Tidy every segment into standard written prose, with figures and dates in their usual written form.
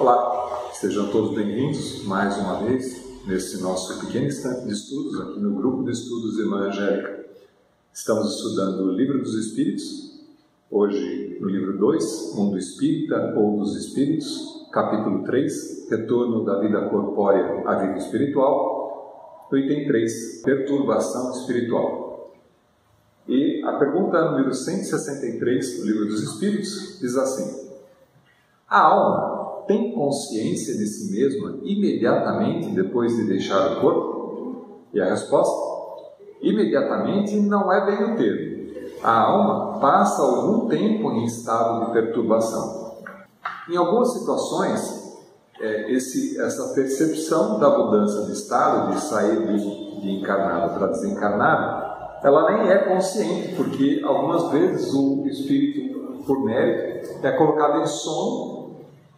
Olá, sejam todos bem-vindos mais uma vez nesse nosso pequeno instante de estudos aqui no grupo de estudos Irmã Angélica. Estamos estudando o Livro dos Espíritos, hoje no livro 2, Mundo Espírita ou dos Espíritos, capítulo 3, Retorno da Vida Corpórea à Vida Espiritual, item 3, Perturbação Espiritual. E a pergunta número 163 do Livro dos Espíritos diz assim: a alma tem consciência de si mesma imediatamente depois de deixar o corpo? E a resposta: imediatamente não é bem o termo. A alma passa algum tempo em estado de perturbação. Em algumas situações, essa percepção da mudança de estado, de sair de encarnado para desencarnado, ela nem é consciente, porque algumas vezes o espírito, por mérito, é colocado em sono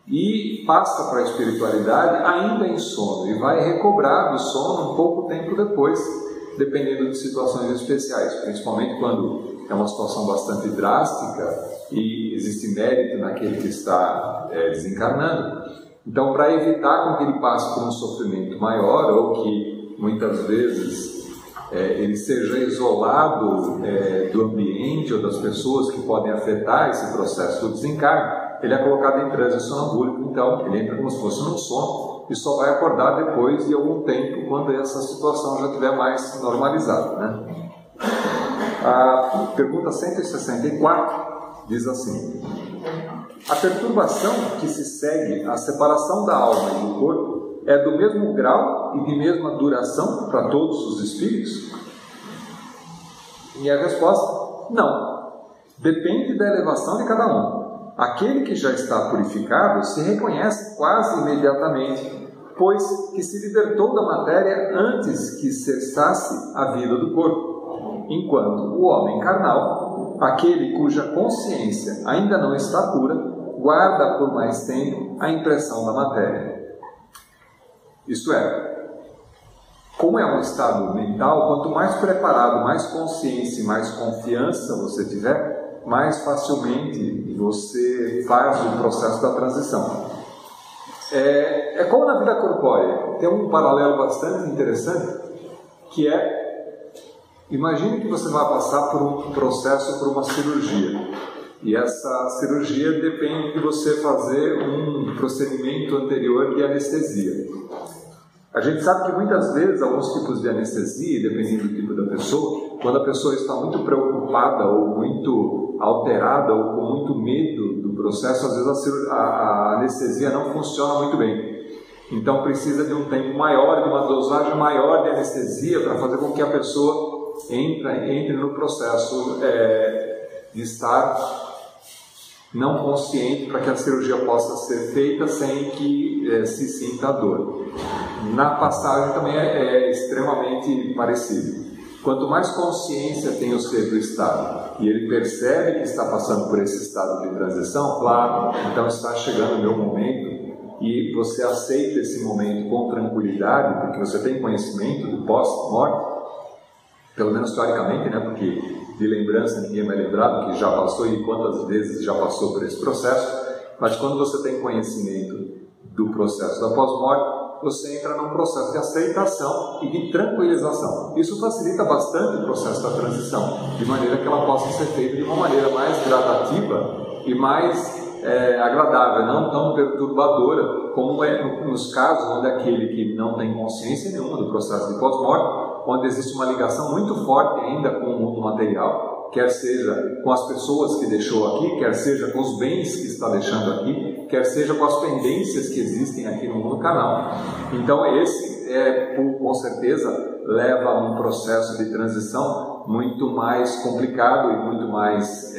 e passa para a espiritualidade ainda em sono e vai recobrar do sono um pouco tempo depois, dependendo de situações especiais, principalmente quando é uma situação bastante drástica e existe mérito naquele que está desencarnando. Então, para evitar com que ele passe por um sofrimento maior ou que muitas vezes ele seja isolado do ambiente ou das pessoas que podem afetar esse processo do desencarne, ele é colocado em transe sonambúlico. Então ele entra como se fosse num sono e só vai acordar depois de algum tempo, quando essa situação já estiver mais normalizada, né? A pergunta 164 diz assim: a perturbação que se segue à separação da alma e do corpo é do mesmo grau e de mesma duração para todos os espíritos? E a resposta: não. Depende da elevação de cada um. Aquele que já está purificado se reconhece quase imediatamente, pois que se libertou da matéria antes que cessasse a vida do corpo, enquanto o homem carnal, aquele cuja consciência ainda não está pura, guarda por mais tempo a impressão da matéria. Isto é, como é um estado mental, quanto mais preparado, mais consciência e mais confiança você tiver, mais facilmente você faz o processo da transição. É como na vida corpórea. Tem um paralelo bastante interessante, que imagine que você vai passar por um processo, por uma cirurgia, e essa cirurgia depende de você fazer um procedimento anterior de anestesia. A gente sabe que muitas vezes alguns tipos de anestesia, dependendo do tipo da pessoa, quando a pessoa está muito preocupada ou muito alterada ou com muito medo do processo, às vezes a anestesia não funciona muito bem. Então precisa de um tempo maior, de uma dosagem maior de anestesia para fazer com que a pessoa entre no processo de estar não consciente, para que a cirurgia possa ser feita sem que se sinta a dor. Na passagem também é extremamente parecido. Quanto mais consciência tem o ser do estado e ele percebe que está passando por esse estado de transição, claro, então está chegando o meu momento, e você aceita esse momento com tranquilidade, porque você tem conhecimento do pós-morte, pelo menos teoricamente, né? Porque de lembrança ninguém vai lembrar do que já passou e quantas vezes já passou por esse processo. Mas quando você tem conhecimento do processo da pós-morte, você entra num processo de aceitação e de tranquilização. Isso facilita bastante o processo da transição, de maneira que ela possa ser feita de uma maneira mais gradativa e mais agradável, não tão perturbadora, como é nos casos onde aquele que não tem consciência nenhuma do processo de pós-morte, onde existe uma ligação muito forte ainda com o mundo material, quer seja com as pessoas que deixou aqui, quer seja com os bens que está deixando aqui, quer seja com as pendências que existem aqui no mundo carnal. Então esse, com certeza, leva a um processo de transição muito mais complicado e muito mais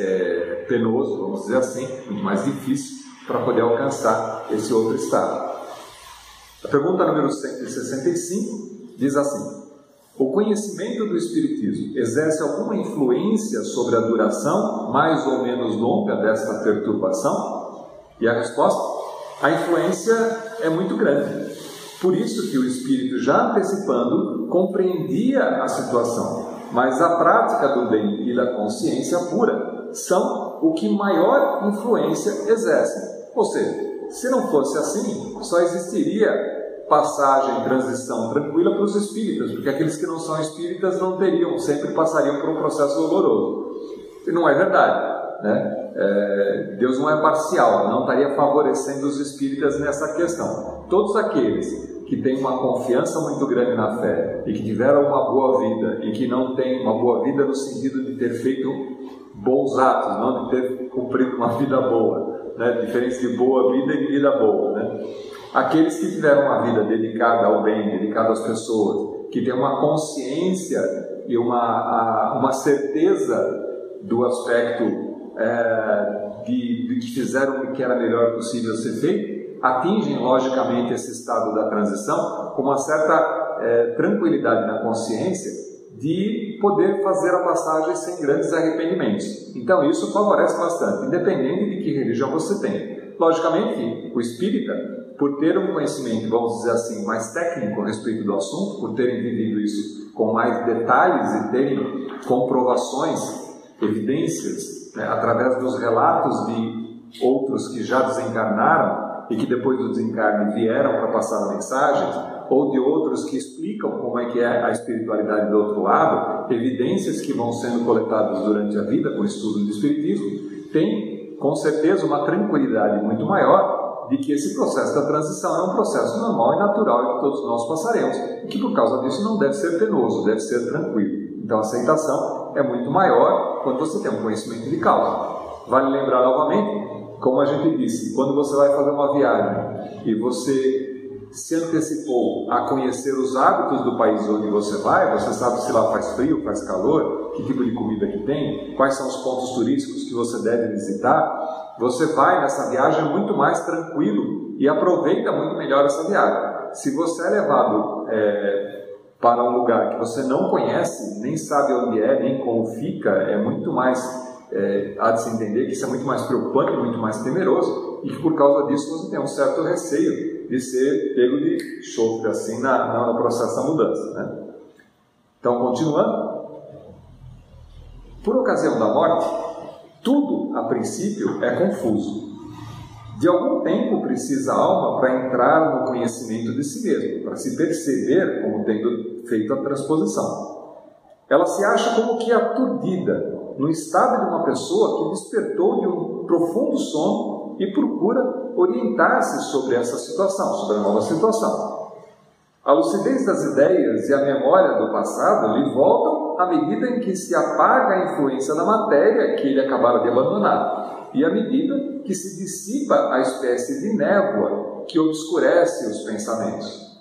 penoso, vamos dizer assim, muito mais difícil para poder alcançar esse outro estado. A pergunta número 165 diz assim: o conhecimento do Espiritismo exerce alguma influência sobre a duração mais ou menos longa desta perturbação? E a resposta: a influência é muito grande. Por isso que o Espírito, já antecipando, compreendia a situação, mas a prática do bem e da consciência pura são o que maior influência exercem. Ou seja, Se não fosse assim, só existiria passagem, transição tranquila para os espíritas, porque aqueles que não são espíritas não teriam, sempre passariam por um processo doloroso. E não é verdade, né? Deus não é parcial, não estaria favorecendo os espíritas nessa questão. Todos aqueles que têm uma confiança muito grande na fé e que tiveram uma boa vida e que não têm uma boa vida no sentido de ter feito bons atos, não de ter cumprido uma vida boa, né? Diferença de boa vida e de vida boa, né? Aqueles que tiveram uma vida dedicada ao bem, dedicada às pessoas, que têm uma consciência e uma certeza do aspecto de que fizeram o que era melhor possível ser feito, atingem logicamente esse estado da transição com uma certa tranquilidade na consciência de poder fazer a passagem sem grandes arrependimentos. Então isso favorece bastante, independente de que religião você tem. Logicamente, o espírita, por ter um conhecimento, vamos dizer assim, mais técnico a respeito do assunto, por terem vivido isso com mais detalhes e terem comprovações, evidências, né, através dos relatos de outros que já desencarnaram e que depois do desencarne vieram para passar mensagens, ou de outros que explicam como é que é a espiritualidade do outro lado, evidências que vão sendo coletadas durante a vida com o estudo do espiritismo, tem com certeza uma tranquilidade muito maior de que esse processo da transição é um processo normal e natural e que todos nós passaremos, e que por causa disso não deve ser penoso, deve ser tranquilo. Então a aceitação é muito maior quando você tem um conhecimento de causa. Vale lembrar novamente, como a gente disse, quando você vai fazer uma viagem e você se antecipou a conhecer os hábitos do país onde você vai, você sabe se lá faz frio, faz calor, que tipo de comida que tem, quais são os pontos turísticos que você deve visitar, você vai nessa viagem muito mais tranquilo e aproveita muito melhor essa viagem. Se você é levado para um lugar que você não conhece, nem sabe onde é, nem como fica, é muito mais, há de se entender que isso é muito mais preocupante, muito mais temeroso, e que por causa disso você tem um certo receio de ser pego de chofre assim no processo da mudança, né? Então, continuando, por ocasião da morte, tudo a princípio é confuso. De algum tempo precisa a alma para entrar no conhecimento de si mesmo, para se perceber como tendo feito a transposição. Ela se acha como que aturdida, no estado de uma pessoa que despertou de um profundo sono e procura orientar-se sobre essa situação, sobre a nova situação. A lucidez das ideias e a memória do passado lhe voltam à medida em que se apaga a influência da matéria que ele acabara de abandonar, e à medida que se dissipa a espécie de névoa que obscurece os pensamentos.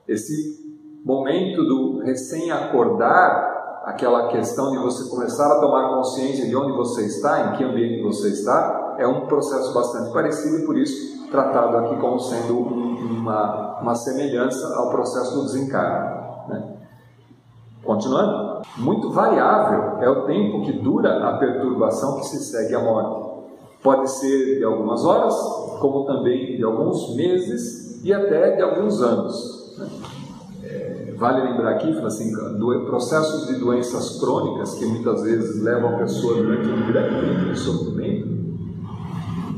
Esse momento do recém-acordar, aquela questão de você começar a tomar consciência de onde você está, em que ambiente você está, é um processo bastante parecido e por isso tratado aqui como sendo uma semelhança ao processo do desencarne, né? Continuando, muito variável é o tempo que dura a perturbação que se segue à morte. Pode ser de algumas horas, como também de alguns meses e até de alguns anos, né? Vale lembrar aqui, assim, processos de doenças crônicas que muitas vezes levam a pessoa durante um grande tempo de sofrimento.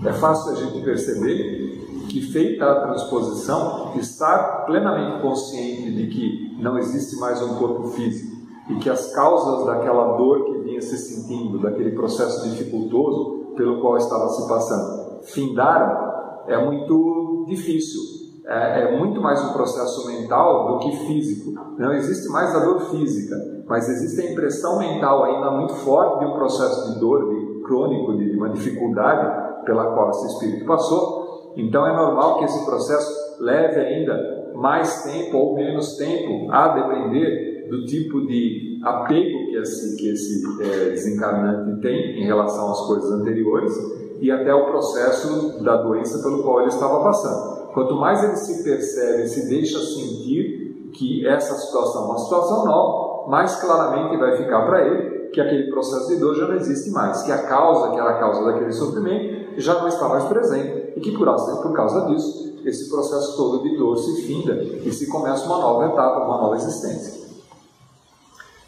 É fácil a gente perceber que, feita a transposição, estar plenamente consciente de que não existe mais um corpo físico e que as causas daquela dor que vinha se sentindo, daquele processo dificultoso pelo qual estava se passando, findaram, é muito difícil. É muito mais um processo mental do que físico. Não existe mais a dor física, mas existe a impressão mental ainda muito forte de um processo de dor, de crônico, de uma dificuldade pela qual esse espírito passou. Então é normal que esse processo leve ainda mais tempo ou menos tempo, a depender do tipo de apego que esse desencarnante tem em relação às coisas anteriores e até o processo da doença pelo qual ele estava passando. Quanto mais ele se percebe, se deixa sentir que essa situação é uma situação nova, mais claramente vai ficar para ele que aquele processo de dor já não existe mais, que a causa, que era a causa daquele sofrimento, já não está mais presente e que por causa disso, esse processo todo de dor se finda e se começa uma nova etapa, uma nova existência.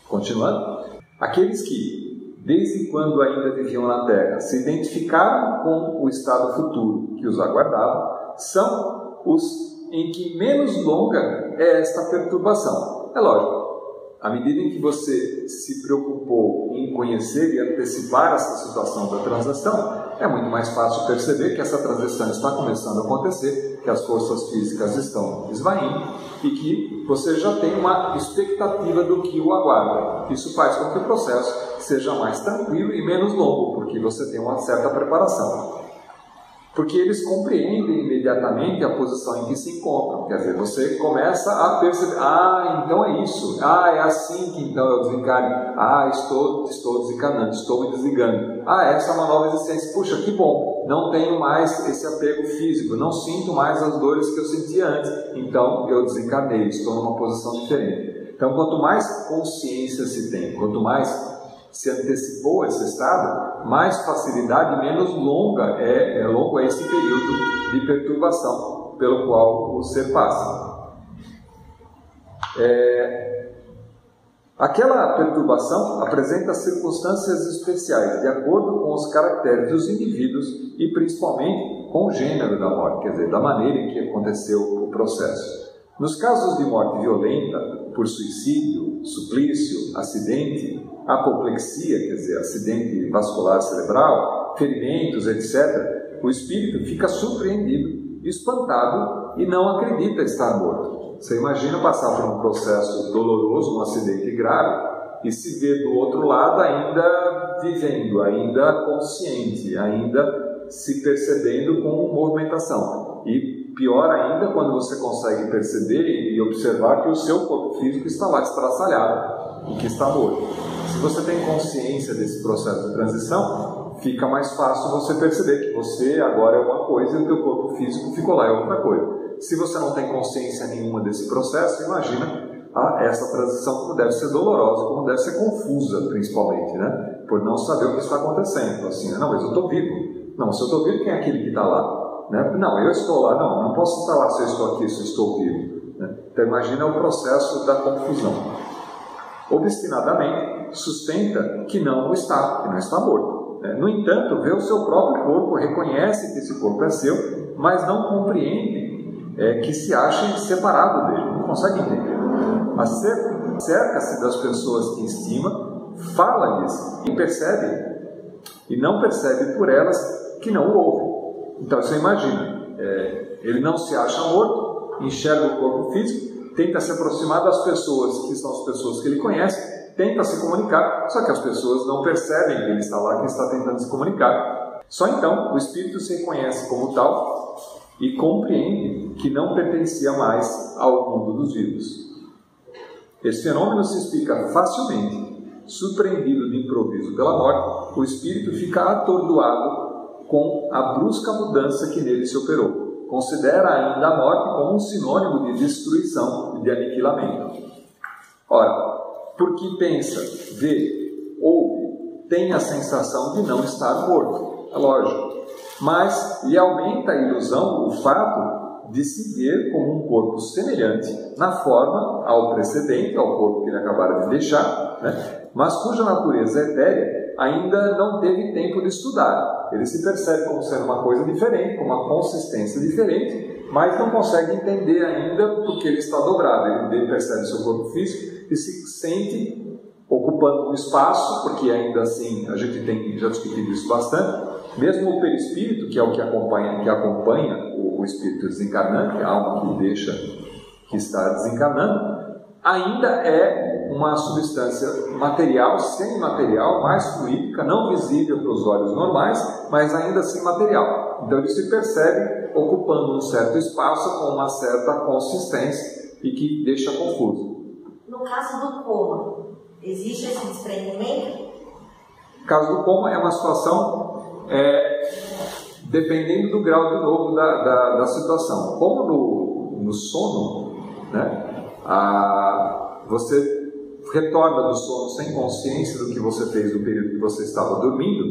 Continuando, aqueles que, desde quando ainda viviam na Terra, se identificaram com o estado futuro que os aguardava, são os em que menos longa é esta perturbação. É lógico, à medida em que você se preocupou em conhecer e antecipar essa situação da transação, é muito mais fácil perceber que essa transição está começando a acontecer, que as forças físicas estão esvaindo e que você já tem uma expectativa do que o aguarda. Isso faz com que o processo seja mais tranquilo e menos longo, porque você tem uma certa preparação. Porque eles compreendem imediatamente a posição em que se encontram. Quer dizer, você começa a perceber, então é isso, é assim que então eu desencarno, estou desencarnando, estou me desligando, essa é uma nova existência, puxa, que bom, não tenho mais esse apego físico, não sinto mais as dores que eu sentia antes, então eu desencarnei, estou numa posição diferente. Então, quanto mais consciência se tem, quanto mais se antecipou esse estado, mais facilidade e menos longo é esse período de perturbação pelo qual o ser passa. Aquela perturbação apresenta circunstâncias especiais, de acordo com os caracteres dos indivíduos e principalmente com o gênero da morte, quer dizer, da maneira em que aconteceu o processo. Nos casos de morte violenta, por suicídio, suplício, acidente, apoplexia, quer dizer, acidente vascular cerebral, ferimentos, etc., o espírito fica surpreendido, espantado e não acredita estar morto. Você imagina passar por um processo doloroso, um acidente grave, e se ver do outro lado ainda vivendo, ainda consciente, ainda se percebendo com movimentação. E pior ainda quando você consegue perceber e observar que o seu corpo físico está lá estraçalhado e que está morto. Se você tem consciência desse processo de transição, fica mais fácil você perceber que você agora é uma coisa e o teu corpo físico ficou lá é outra coisa. Se você não tem consciência nenhuma desse processo, imagina essa transição como deve ser dolorosa, como deve ser confusa, principalmente, né? Por não saber o que está acontecendo. Assim, não, mas eu estou vivo. Não, se eu estou vivo, quem é aquele que está lá? Né? Não, eu estou lá. Não posso estar lá se eu estou aqui, se eu estou vivo. Né? Então imagina o processo da confusão. Obstinadamente, sustenta que não está morto. No entanto, vê o seu próprio corpo, reconhece que esse corpo é seu, mas não compreende que se ache separado dele, não consegue entender. Cerca-se das pessoas que estima, fala-lhes e não percebe por elas que não o ouvem. Então você imagina, ele não se acha morto, enxerga o corpo físico, tenta se aproximar das pessoas que são as pessoas que ele conhece, tenta se comunicar, só que as pessoas não percebem que ele está lá, que ele está tentando se comunicar. Só então o espírito se reconhece como tal e compreende que não pertencia mais ao mundo dos vivos. Esse fenômeno se explica facilmente. Surpreendido de improviso pela morte, o espírito fica atordoado com a brusca mudança que nele se operou. Considera ainda a morte como um sinônimo de destruição e de aniquilamento. Ora, porque pensa, vê, ouve, tem a sensação de não estar morto. É lógico. Mas lhe aumenta a ilusão o fato de se ver como um corpo semelhante na forma ao precedente, ao corpo que ele acabara de deixar, né? Mas cuja natureza etérea ainda não teve tempo de estudar. Ele se percebe como sendo uma coisa diferente, com uma consistência diferente, mas não consegue entender ainda porque ele está dobrado. Ele percebe seu corpo físico e se sente ocupando um espaço, porque ainda assim a gente tem já discutido isso bastante. Mesmo o perispírito, que é o que acompanha o espírito desencarnante, a alma que está desencarnando, ainda é uma substância material, semimaterial, mais fluídica, não visível para os olhos normais, mas ainda assim material. Então ele se percebe ocupando um certo espaço com uma certa consistência e que deixa confuso. No caso do coma, existe esse desprendimento? O caso do coma é uma situação dependendo do grau de novo da situação. Como no sono, né, você retorna do sono sem consciência do que você fez no período que você estava dormindo.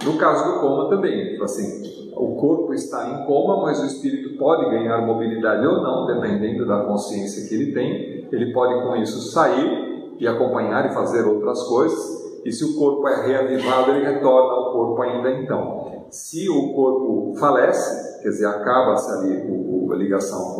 No caso do coma também, assim, o corpo está em coma, mas o espírito pode ganhar mobilidade ou não, dependendo da consciência que ele tem. Ele pode com isso sair e acompanhar e fazer outras coisas, e se o corpo é reanimado, ele retorna ao corpo ainda então. se o corpo falece, quer dizer, acaba-se ali a ligação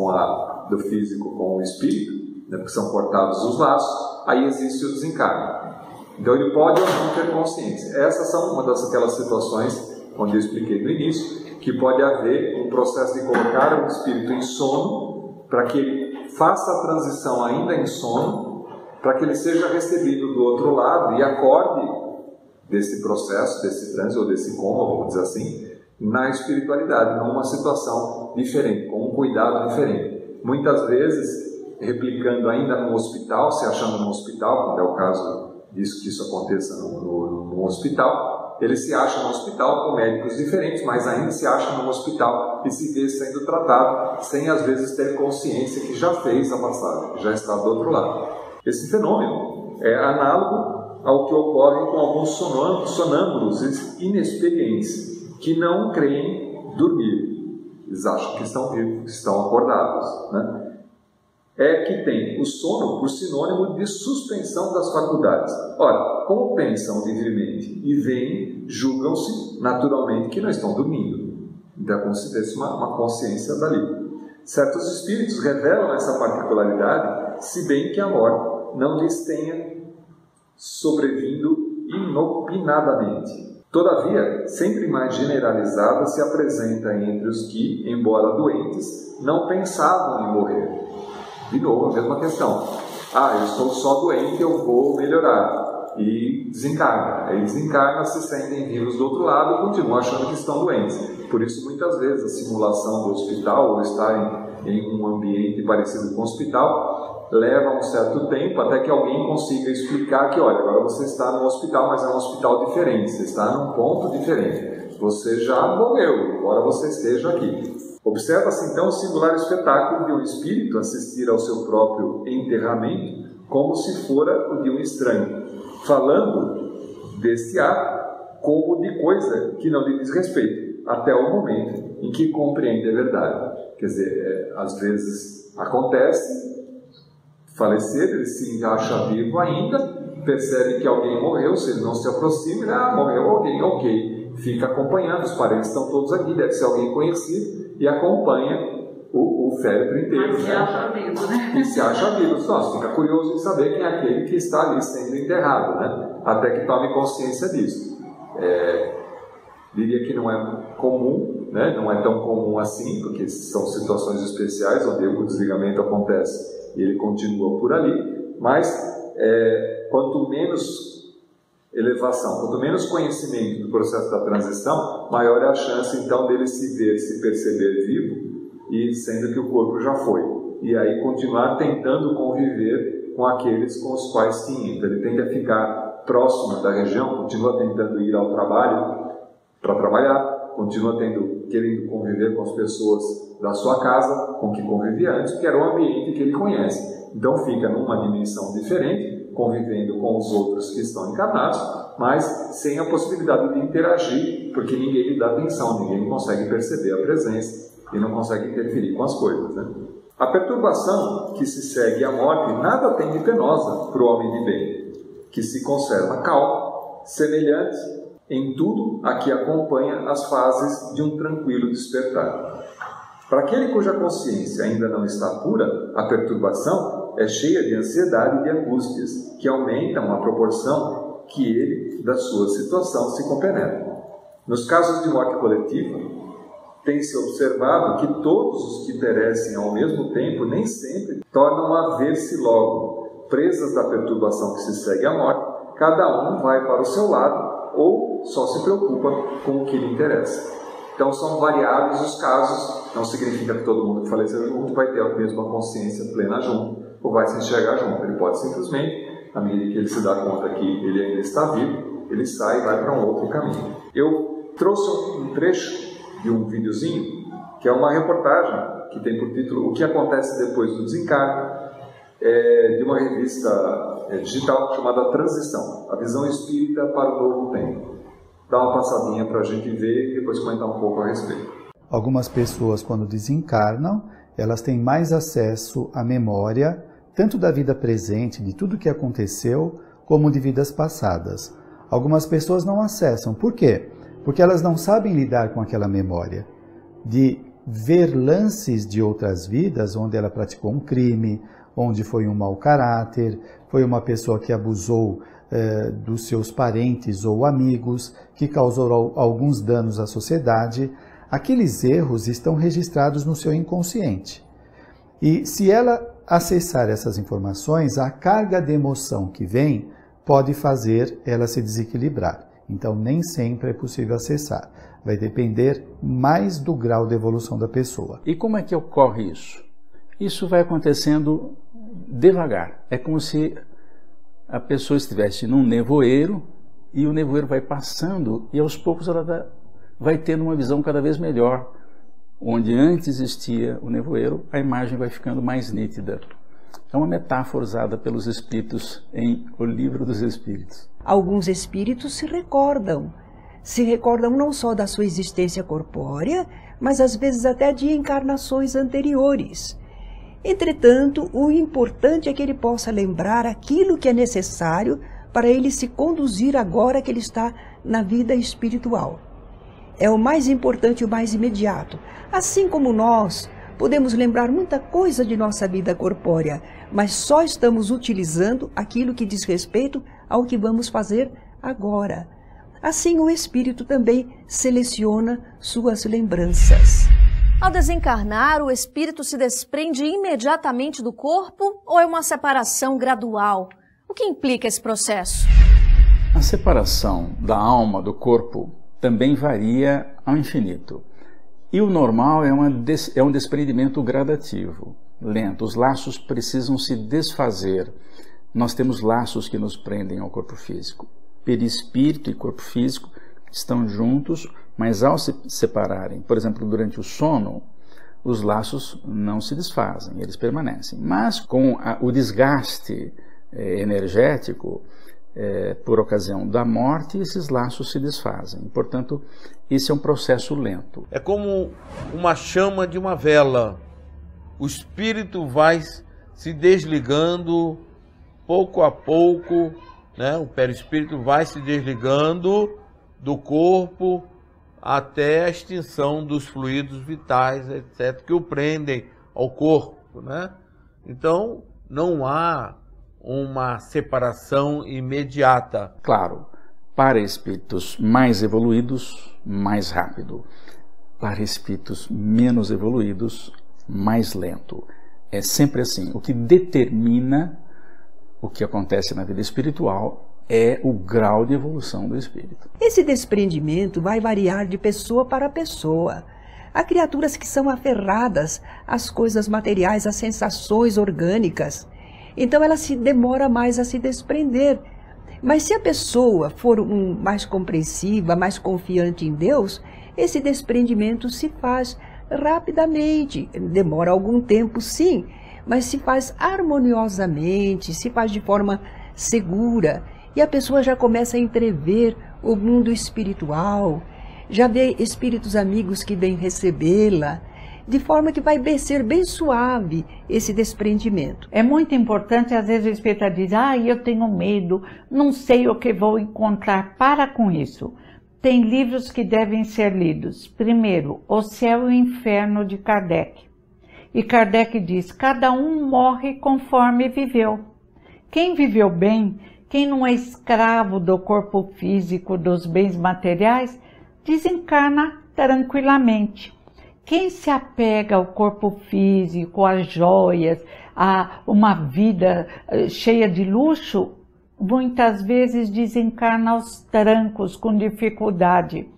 do físico com o espírito, né, porque são cortados os laços, aí existe o desencarne. Então ele pode ou não ter consciência. Essas são uma daquelas situações, onde eu expliquei no início, que pode haver um processo de colocar o espírito em sono, para que ele faça a transição ainda em sono, para que ele seja recebido do outro lado e acorde desse processo, desse transe ou desse coma, vamos dizer assim, na espiritualidade, numa situação diferente, com um cuidado diferente. Muitas vezes, replicando ainda no hospital, se achando no hospital, quando é o caso disso, que isso aconteça no hospital, ele se acha no hospital com médicos diferentes, mas ainda se acha no hospital e se vê sendo tratado, sem às vezes ter consciência que já fez a passagem, que já está do outro lado. Esse fenômeno é análogo ao que ocorre com alguns sonâmbulos inexperientes, que não creem dormir. Eles acham que estão vivos, que estão acordados, né? É que tem o sono por sinônimo de suspensão das faculdades. Ora, como pensam livremente e veem, julgam-se naturalmente que não estão dormindo. Então é como se tivesse uma consciência dali. Certos espíritos revelam essa particularidade, se bem que a morte não lhes tenha sobrevindo inopinadamente. Todavia, sempre mais generalizada se apresenta entre os que, embora doentes, não pensavam em morrer. De novo, a mesma questão. Eu estou só doente, eu vou melhorar. E desencarna. Aí desencarna, se sentem vivos do outro lado e continuam achando que estão doentes. Por isso, muitas vezes, a simulação do hospital, ou estar em um ambiente parecido com o hospital, leva um certo tempo até que alguém consiga explicar que, olha, agora você está no hospital, mas é um hospital diferente, você está num ponto diferente. Você já morreu, embora você esteja aqui. Observa-se então o singular espetáculo de um espírito assistir ao seu próprio enterramento como se fora o de um estranho, falando desse ato como de coisa que não lhe diz respeito, até o momento em que compreende a verdade. Quer dizer, às vezes acontece falecer, ele se acha vivo ainda, percebe que alguém morreu, se ele não se aproxima, morreu alguém, ok, fica acompanhando, os parentes estão todos aqui, deve ser alguém conhecido, e acompanha o féretro inteiro. Mas se acha vivo, né? E se acha vivo. Nossa, fica curioso em saber quem é aquele que está ali sendo enterrado, né? Até que tome consciência disso. Diria que não é comum, né? Não é tão comum assim, porque são situações especiais onde o desligamento acontece e ele continua por ali, mas quanto menos elevação, quanto menos conhecimento do processo da transição, maior é a chance então dele se perceber vivo e sendo que o corpo já foi, e aí continuar tentando conviver com aqueles com os quais tinha. Então ele tende a ficar próximo da região, continua tentando ir ao trabalho para trabalhar, continua querendo conviver com as pessoas da sua casa, com que convivia antes, que era o ambiente que ele conhece. Então fica numa dimensão diferente, convivendo com os outros que estão encarnados, mas sem a possibilidade de interagir, porque ninguém lhe dá atenção, ninguém consegue perceber a presença e não consegue interferir com as coisas, né? A perturbação que se segue à morte nada tem de penosa para o homem de bem, que se conserva calmo, semelhante em tudo a que acompanha as fases de um tranquilo despertar. Para aquele cuja consciência ainda não está pura, a perturbação é cheia de ansiedade e de angústias, que aumentam a proporção que ele, da sua situação, se compenetra. Nos casos de morte coletiva, tem-se observado que todos os que perecem ao mesmo tempo nem sempre tornam a ver-se logo. Presas da perturbação que se segue à morte, cada um vai para o seu lado ou só se preocupa com o que lhe interessa. Então são variados os casos, não significa que todo mundo que faleceu junto vai ter a mesma consciência plena junto, ou vai se enxergar junto. Ele pode simplesmente, à medida que ele se dá conta que ele ainda está vivo, ele sai e vai para um outro caminho. Eu trouxe um trecho de um videozinho, que é uma reportagem que tem por título O que acontece depois do desencarne, de uma revista digital chamada Transição, a visão espírita para o novo tempo. Dá uma passadinha para a gente ver e depois comentar um pouco a respeito. Algumas pessoas, quando desencarnam, elas têm mais acesso à memória, tanto da vida presente, de tudo que aconteceu, como de vidas passadas. Algumas pessoas não acessam. Por quê? porque elas não sabem lidar com aquela memória de ver lances de outras vidas onde ela praticou um crime, onde foi um mau caráter, foi uma pessoa que abusou dos seus parentes ou amigos, que causou alguns danos à sociedade. Aqueles erros estão registrados no seu inconsciente. E se ela acessar essas informações, a carga de emoção que vem pode fazer ela se desequilibrar. Então, nem sempre é possível acessar. Vai depender mais do grau de evolução da pessoa. E como é que ocorre isso? Isso vai acontecendo devagar. É como se a pessoa estivesse num nevoeiro e o nevoeiro vai passando e aos poucos ela vai tendo uma visão cada vez melhor. Onde antes existia o nevoeiro, a imagem vai ficando mais nítida. É uma metáfora usada pelos espíritos em O Livro dos Espíritos. Alguns espíritos se recordam não só da sua existência corpórea, mas às vezes até de encarnações anteriores. Entretanto, o importante é que ele possa lembrar aquilo que é necessário para ele se conduzir agora que ele está na vida espiritual. É o mais importante e o mais imediato. Assim como nós podemos lembrar muita coisa de nossa vida corpórea, mas só estamos utilizando aquilo que diz respeito ao que vamos fazer agora. Assim o espírito também seleciona suas lembranças. Ao desencarnar, o espírito se desprende imediatamente do corpo ou é uma separação gradual? O que implica esse processo? A separação da alma do corpo também varia ao infinito. E o normal é um desprendimento gradativo, lento. Os laços precisam se desfazer. Nós temos laços que nos prendem ao corpo físico. Perispírito e corpo físico estão juntos, mas ao se separarem, por exemplo, durante o sono, os laços não se desfazem, eles permanecem. Mas com o desgaste energético, por ocasião da morte, esses laços se desfazem. Portanto, esse é um processo lento. É como uma chama de uma vela. O espírito vai se desligando pouco a pouco, né? O perispírito vai se desligando do corpo até a extinção dos fluidos vitais, etc., que o prendem ao corpo, né? Então, não há uma separação imediata. Claro, para espíritos mais evoluídos, mais rápido. Para espíritos menos evoluídos, mais lento. É sempre assim. O que determina o que acontece na vida espiritual é o grau de evolução do espírito. Esse desprendimento vai variar de pessoa para pessoa. Há criaturas que são aferradas às coisas materiais, às sensações orgânicas. Então ela se demora mais a se desprender. Mas se a pessoa for mais compreensiva, mais confiante em Deus, esse desprendimento se faz rapidamente. Demora algum tempo, sim, mas se faz harmoniosamente, se faz de forma segura. E a pessoa já começa a entrever o mundo espiritual, já vê espíritos amigos que vêm recebê-la, de forma que vai ser bem suave esse desprendimento. É muito importante, às vezes o espírita diz, eu tenho medo, não sei o que vou encontrar. Para com isso. Tem livros que devem ser lidos. Primeiro, O Céu e o Inferno, de Kardec. E Kardec diz, cada um morre conforme viveu. Quem viveu bem, quem não é escravo do corpo físico, dos bens materiais, desencarna tranquilamente. Quem se apega ao corpo físico, às joias, a uma vida cheia de luxo, muitas vezes desencarna aos trancos, com dificuldade.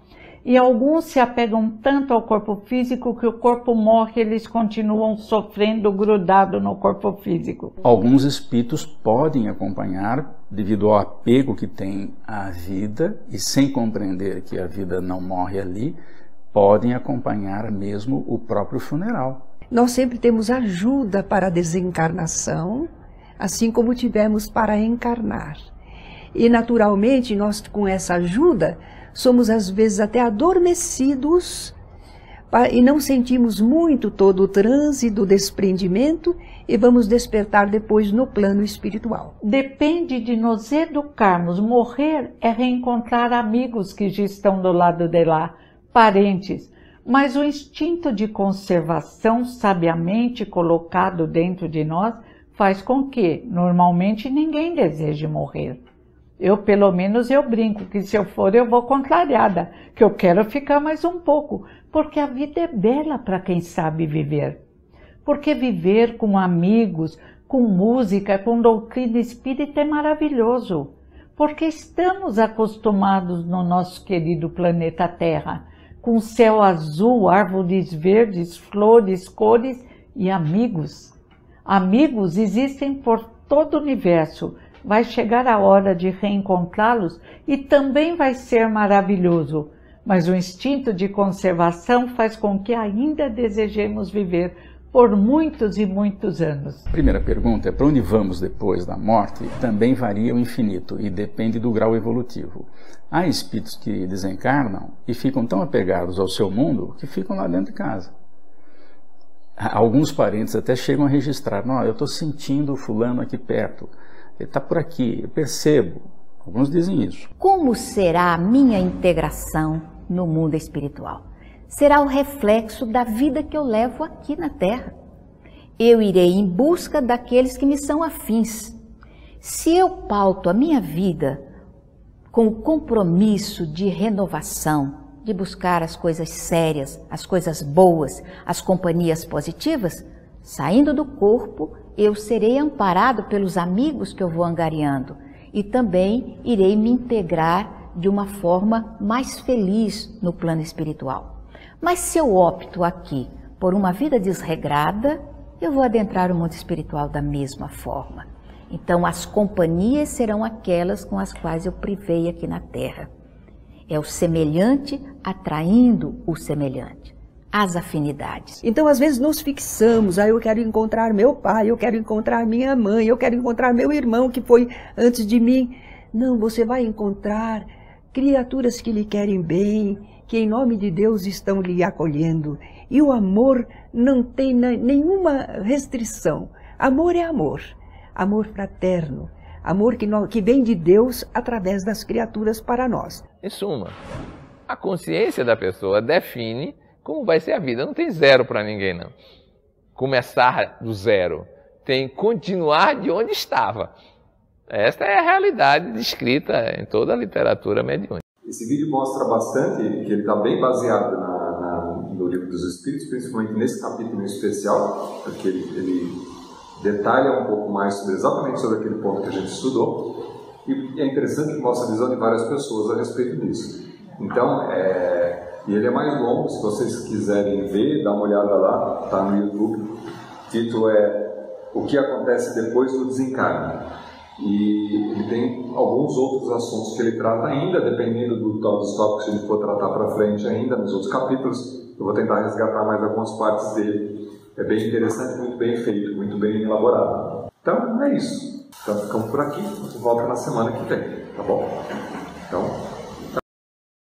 E alguns se apegam tanto ao corpo físico que o corpo morre, eles continuam sofrendo grudado no corpo físico. Alguns espíritos podem acompanhar, devido ao apego que tem à vida, e sem compreender que a vida não morre ali, podem acompanhar mesmo o próprio funeral. Nós sempre temos ajuda para a desencarnação, assim como tivemos para encarnar. E naturalmente nós, com essa ajuda, somos às vezes até adormecidos e não sentimos muito todo o transe do desprendimento e vamos despertar depois no plano espiritual. Depende de nos educarmos. Morrer é reencontrar amigos que já estão do lado de lá, parentes. Mas o instinto de conservação, sabiamente colocado dentro de nós, faz com que, normalmente, ninguém deseje morrer. Eu, pelo menos, eu brinco que se eu for, eu vou contrariada, que eu quero ficar mais um pouco, porque a vida é bela para quem sabe viver. Porque viver com amigos, com música, com doutrina espírita é maravilhoso. Porque estamos acostumados no nosso querido planeta Terra, com céu azul, árvores verdes, flores, cores e amigos. Amigos existem por todo o universo. Vai chegar a hora de reencontrá-los e também vai ser maravilhoso. Mas o instinto de conservação faz com que ainda desejemos viver por muitos e muitos anos. A primeira pergunta é: para onde vamos depois da morte? Também varia o infinito e depende do grau evolutivo. Há espíritos que desencarnam e ficam tão apegados ao seu mundo que ficam lá dentro de casa. Alguns parentes até chegam a registrar: não, eu estou sentindo o fulano aqui perto, ele está por aqui, eu percebo. Alguns dizem isso. Como será a minha integração no mundo espiritual? Será o reflexo da vida que eu levo aqui na Terra. Eu irei em busca daqueles que me são afins. Se eu pauto a minha vida com o compromisso de renovação, de buscar as coisas sérias, as coisas boas, as companhias positivas, saindo do corpo, eu serei amparado pelos amigos que eu vou angariando e também irei me integrar de uma forma mais feliz no plano espiritual. Mas se eu opto aqui por uma vida desregrada, eu vou adentrar o mundo espiritual da mesma forma. Então as companhias serão aquelas com as quais eu privei aqui na Terra. É o semelhante atraindo o semelhante. As afinidades. Então, às vezes, nos fixamos, eu quero encontrar meu pai, eu quero encontrar minha mãe, eu quero encontrar meu irmão que foi antes de mim. Não, você vai encontrar criaturas que lhe querem bem, que em nome de Deus estão lhe acolhendo. E o amor não tem nenhuma restrição. Amor é amor. Amor fraterno. Amor que vem de Deus através das criaturas para nós. Em suma, a consciência da pessoa define como vai ser a vida. Não tem zero para ninguém, não. Começar do zero. Tem continuar de onde estava. Esta é a realidade descrita em toda a literatura mediúnica. Esse vídeo mostra bastante que ele está bem baseado no Livro dos Espíritos, principalmente nesse capítulo em especial, porque ele detalha um pouco mais exatamente sobre aquele ponto que a gente estudou. E é interessante que mostra a visão de várias pessoas a respeito disso. Então, e ele é mais longo, se vocês quiserem ver, dá uma olhada lá, está no YouTube. O título é O que acontece depois do desencarne. E ele tem alguns outros assuntos que ele trata ainda, dependendo dos tópicos que a gente for tratar para frente ainda, nos outros capítulos. Eu vou tentar resgatar mais algumas partes dele. É bem interessante, muito bem feito, muito bem elaborado. Então, é isso. Então, ficamos por aqui. A gente volta na semana que vem, tá bom? Então...